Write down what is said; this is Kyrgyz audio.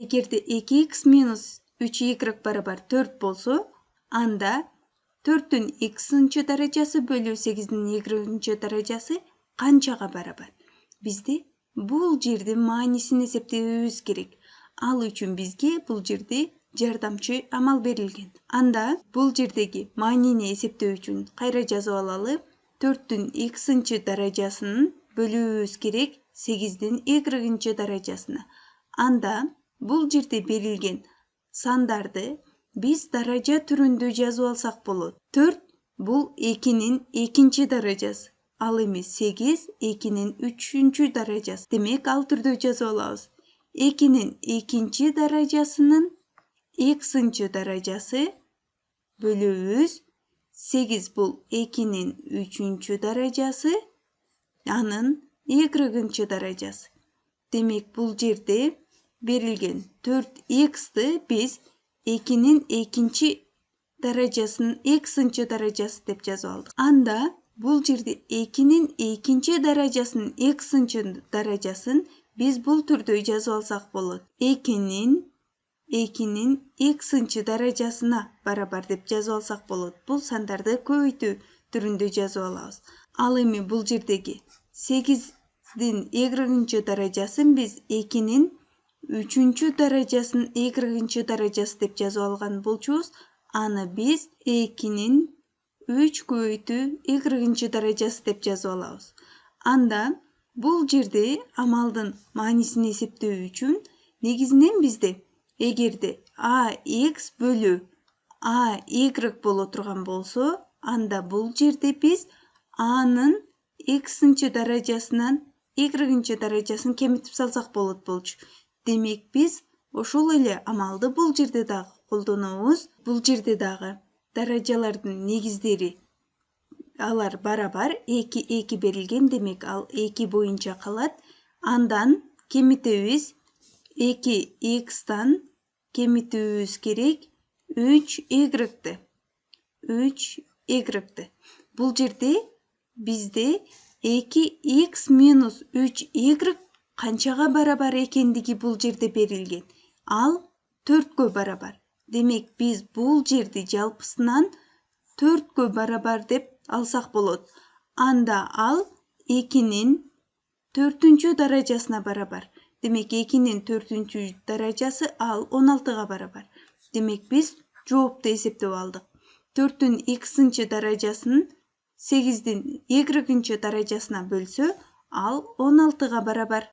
Эгерде 2x минус 3y барабар 4 болсо, анда 4-тün x-нчы даражасы бөлүү 8-дин y-нчы даражасы канчага барабар? Бизде бул жердин маанисин эсептебибиз керек. Ал үчүн бизге бул жерде жардамчы амал берилген. Анда бул жердеги маанини эсептөө үчүн кайра жазып алалы. 4-тün x-нчы даражасын бөлүүбүз керек 8-дин y-нчы даражасына. Анда бул жерде берилген сандарды биз даража түрүндө жазып алсак болот. 4 бул 2-нин 2-нчы даражасы. Ал эми 8 2-нин 3-нчы даражасы. Демек, ал түрдө жазып алабыз. 2-нин 2-нчы даражасынын x-нчы даражасы бөлүүбүз 8 бул 2-нин 3-нчы даражасы, анын y-нчы даражасы. Демек, бул жерде берилген 4x-ты биз 2-нин 2-нчы даражасынын x-нчы даражасы деп жазып алдык. Анда бул жерде 2-нин 2-нчы даражасынын x-нчы даражасын биз бул түрдө жазып алсак болот. 2-нин x-нчы даражасына барабар деп жазып алсак болот. Бул сандарды көбөйтүү түрүндө жазып алабыз. Ал эми бул жердеги 8-дин y-нчы даражасын биз 2-нин 3-нчы даражасынын y-нчы даражасы деп жазып алган болчубуз. Аны биз 2-нин 3 көбөйтүү y-нчы даражасы деп жазып алабыз. Анда бул жерде амалдын маанисин эсептөө үчүн негизинен бизде эгерде ax бөлүү ay боло турган болсо, анда бул жерде биз анын x-нчы даражасынан y-нчы даражасын кемитип салсак болот болчу. Демек, биз ошол эле амалды бул жерде дагы колдонобуз. Бул жерде дагы даражалардын негиздери алар барабар 2 берилген, демек ал 2 боюнча калат. Андан кемитебиз 2x-тан кемитүүбүз керек 3y-ты. Бул жерде бизде 2x минус 3y канчага барабар экендиги бул жерде берилген. Ал 4-кө барабар. Демек, биз бул жерди жалпысынан 4-кө барабар деп алсак болот. Анда ал 2-нин 4-нчы даражасына барабар. Демек, 2-нин 4-нчы даражасы ал 16-га барабар. Демек, биз жоопту эсептеп алдык. 4-тün x-нчы даражасын 8-дин y-нчы даражасына бөлсө, ал 16-га барабар.